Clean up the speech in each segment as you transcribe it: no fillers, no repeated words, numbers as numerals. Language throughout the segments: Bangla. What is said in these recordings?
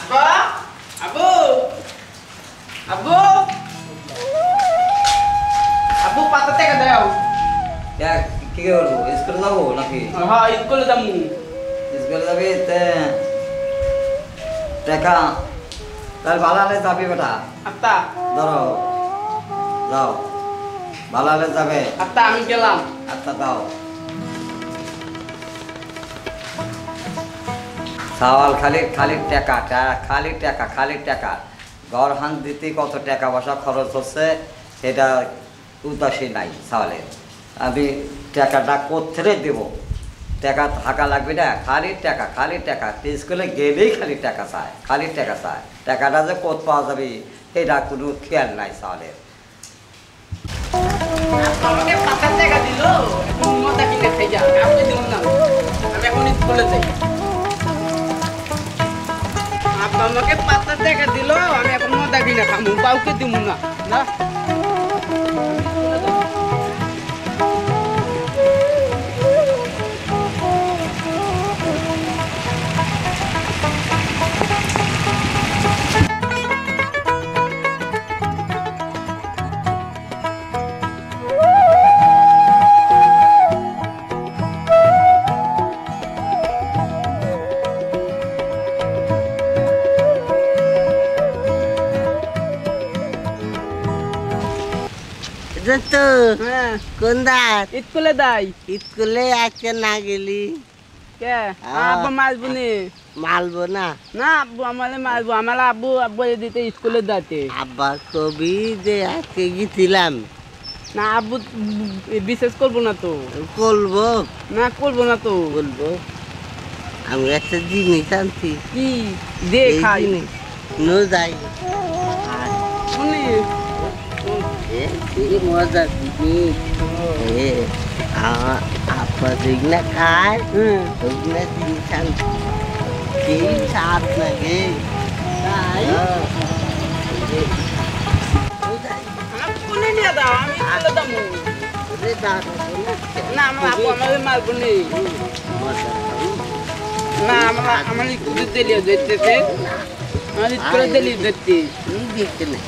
আব্বা আব্বু আব্বু আব্বু পাতা থেকে দাও কি করবো স্কুলে যাবো নাকি হ্যাঁ স্কুলে যাবো স্কুলে যাবি টাকা তাহলে ভালো হলে যাবি বেটা আত্তা ধরো যাও ভালো হলে যাবে আত্তা আমি গেলাম আচ্ছা দাও সওয়াল খালি খালি টাকা খালি টাকা ঘর হান দিতে কত টাকা পয়সা খরচ হচ্ছে সেটা উদাসী নাই সওয়ালের আমি টাকাটা কোথেকে দেব টাকা থাকা লাগবে না খালি টাকা স্কুলে গেলেই খালি টাকা চায় টাকাটা যে কোথ পাওয়া যাবে এটা কোনো খেয়াল নাই সওয়ালের আমাকে পাতা টাকা দিল এখন মজা কিনে খাই যা কাউকে দিল না আমি এখন স্কুলে যাই আপা আমাকে পাতা টাকা দিল আমি এখন মজা কিনে খাবো কাউকে দিব না না তো কোন দাঁত স্কুলে যাই স্কুলে আজকে না গেলি কে আব্বা মারবো নে মারবো না না আব্বু আমারে মারবো আমার আব্বু আব্বু দিতে স্কুলে যাতে আব্বা কবি যে আজকে গেছিলাম না আব্বু বিশেষ করবো না তো করবো না করবো না তো বলবো আমি একটা জিনিস আনছি কি দে এই খাই জিনিস নো যাই শুনি কি মজা জিনিস আপা দেখনা খায় ওগুলা জিনিস আনছি কি স্বাদ লাগে তাই কোনে নিয়ে দাও আমি স্কুলে যাবো না আমার আব্বু আমারে মারবো নে না আমার স্কুলে দিলে যেতেছে আমার স্কুলে দিলে যেতে দেখতে না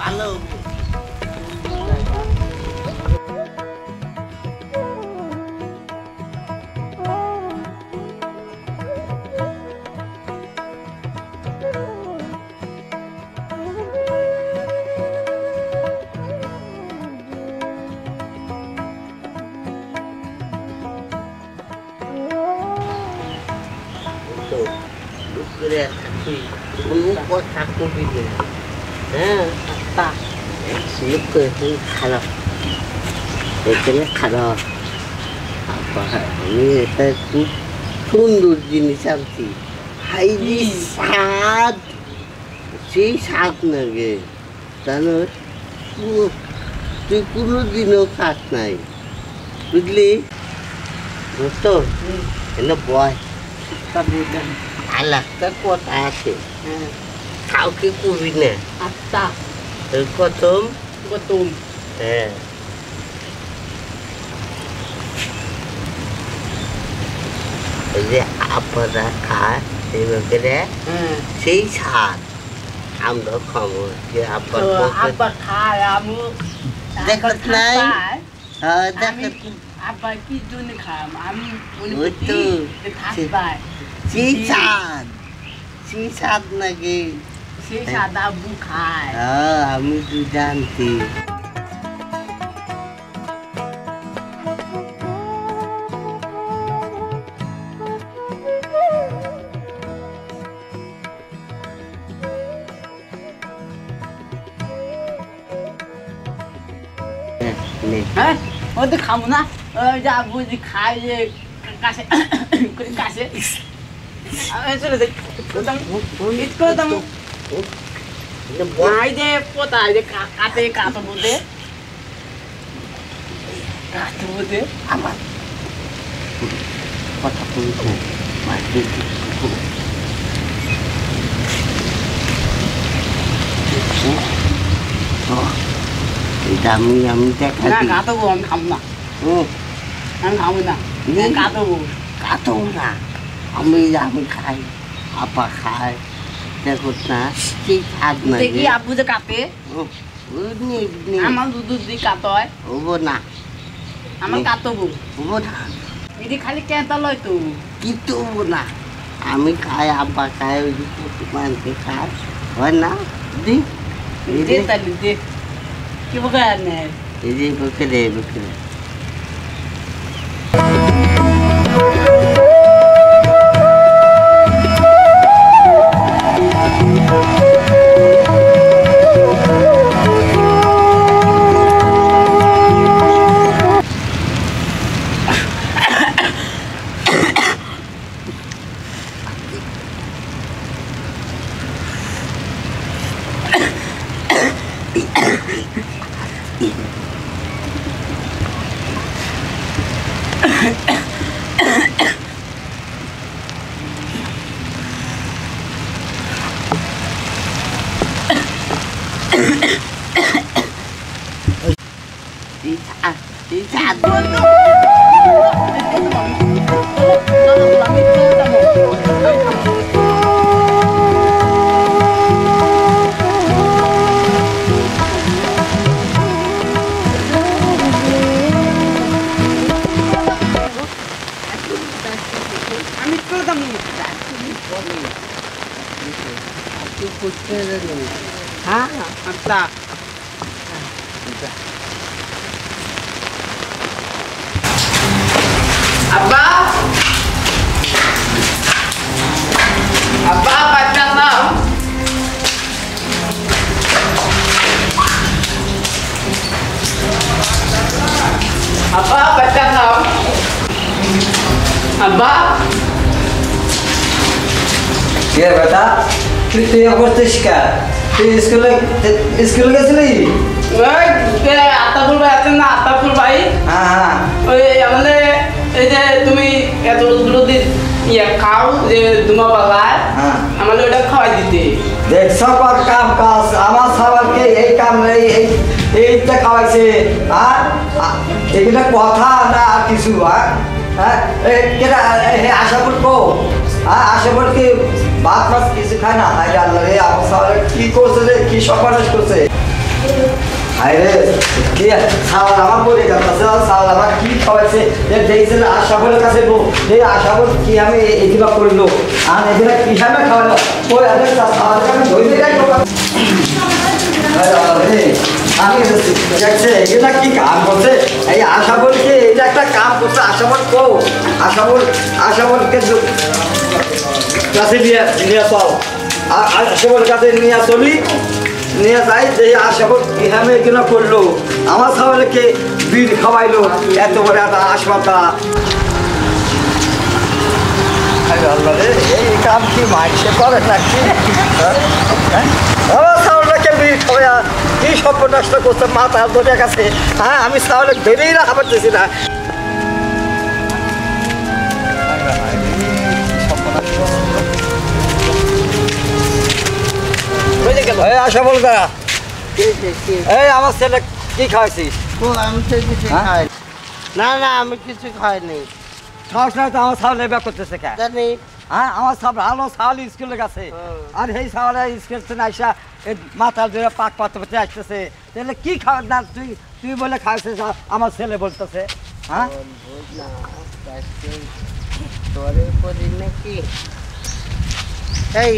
ভালো করে থাকি কোনো কথা কবি না হ্যাঁ তা লোক খারাপ এখানে খারাপ আমি এটা খুব সুন্দর জিনিস আনছি হাইলি স্বাদ সেই স্বাদ লাগে জানো তুই কোনোদিনও খাস নাই বুঝলি তো এনে বয় আলাদা কথা আছে কাউকে কবি না আত্তা প্রথম প্রথম হ্যাঁ এই যে আপনারা খায় সেইভাবে সেই স্বাদ আমরা খাবো যে আব্বা খায় আমি দেখত নাই হ্যাঁ দেখত আব্বা কি জন্য খাম আমি ওই তো থাকবাই সেই স্বাদ নাকি সেই সাদা আব্বু খায় হ্যাঁ আমি তো জানছি হ্যাঁ ওই তো খাবো না ওই যে আব্বু যে খায় যে কাছে করে কাছে চলে যাই ঈদ করে দাম নাই যে পোতায় যে কাতে কাতো বলতে কাতো বলতে আমার কথা বলছে এটা আমি দেখা না কাতো আমি খাবো না আমি খাবো না কাতো কাটো না আমি খাই আপা খাই দেখো না সেই স্বাদ না দেখি আব্বু যে কাতে আমার দুধ দিয়ে কাতো হয় হবো না আমার কাতবো হবো না এটি খালি কেঁতা লয় তো কিন্তু হবো না আমি খাই আপা খাই ওই মানতে খাই হয় না দি দে তাহলে দে কি বকা নে এই যে বকে আচ্ছা আব্বা আব্বা বাচ্চার নাম আব্বা বাচ্চার নাম আব্বা কে বেটা তুই করছিস কে তুই স্কুলে গেছিলি আতাপুর ভাই আছেন না আতাপুর ভাই হ্যাঁ ওই আমাদের এই যে তুমি এতগুলো দিন খাও যে দুমা পালায় আমাদের ওটা খাওয়াই দিতে দেখছ কাম কাজ আমার সবাইকে এই কাম এইটা খাওয়াইছে আর এগুলো কথা না আর কিছু আশা করবো আশা করি কি ভাত মাছ কিছু খায় না হাই আল্লাহ রে আমার সবাই কি করছে রে কি সর্বনাশ করছে হাই রে কি সাওয়াল আমার পরে যাচ্ছে সাওয়াল আমার কি খাওয়াইছে দেখছিল আশাফলের কাছে এই আশাফল কি আমি এগুলো করলো আর এগুলো কিভাবে খাওয়ালো ওই আগে সাওয়ালকে আমি ধরে যাই আমি দেখছে এটা কি কাম করছে এই আশাফলকে এটা একটা কাম করছে আশাফল কো আশাফলকে কাছে নিয়ে চল আশাফল কাছে নিয়ে চলি নিয়ে যাই যে আশাফল কিভাবে এগুলো করলো আমার সবাইকে বীর খাওয়াইলো এত বড় একটা হাসপাতাল এই কাম কি মাইসে করে নাকি আমার সাউলকে বীর খাওয়া কি সভ্য নষ্ট করছে মাথা ধরে গেছে হ্যাঁ আমি সাউলে ধরেই রাখা পারতেছি না আশা বল এই আমার ছেলে কি খাওয়াইছিস আমি তো কিছু খাই না না আমি কিছু খাইনি খাওয়াস না তো আমার সাউল এবার করতেছে কে জানি হ্যাঁ আমার সব ভালো সাউল স্কুলে গেছে আর এই সাউলে স্কুল থেকে আসা মাথা ধরে পাক পাতে আসতেছে তাহলে কি খাওয়া না তুই বলে খাওয়াইছিস আমার ছেলে বলতেছে হ্যাঁ তোরে করি নাকি এই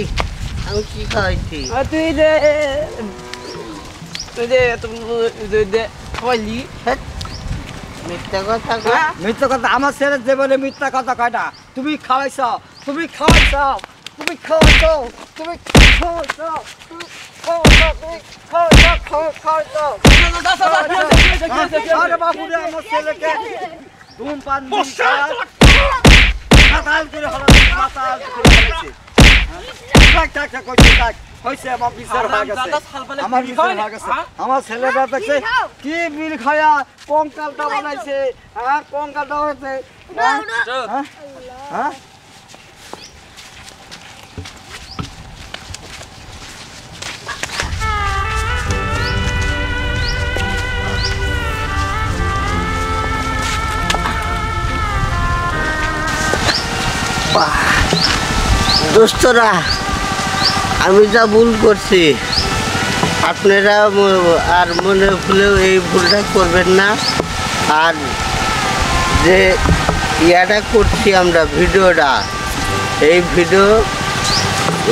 আমি কি খাইছি তুই যে খাওয়াইলি মিথ্যা কথা মিথ্যা কথা আমার ছেলে যে বলে মিথ্যা কথা কয় না তুমি খাওয়াইছ আরে বাবু রে আমার ছেলেকে ধূমপান মাতাল করে হলো মাতাল করে ফেলেছে টাকা কইছে টাকা হইছে আমার বিচার হয়ে গেছে আমার বিচার হয়ে গেছে আমার ছেলেটা দেখছে কি বিল খায়া কঙ্কালটা বানাইছে হ্যাঁ কঙ্কালটা হয়েছে হ্যাঁ দোস্তরা আমি যা ভুল করছি আপনারা আর মনে ভুলেও এই ভুলটা করবেন না। আর যে ইয়াটা করছি আমরা ভিডিওটা, এই ভিডিও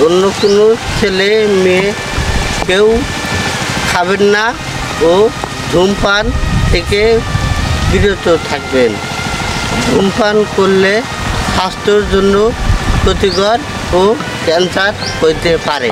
অন্য কোনো ছেলে মেয়ে কেউ খাবেন না ও ধূমপান থেকে বিরত থাকবেন। ধূমপান করলে স্বাস্থ্যের জন্য ক্ষতিকর ও ক্যান্সার হতে পারে।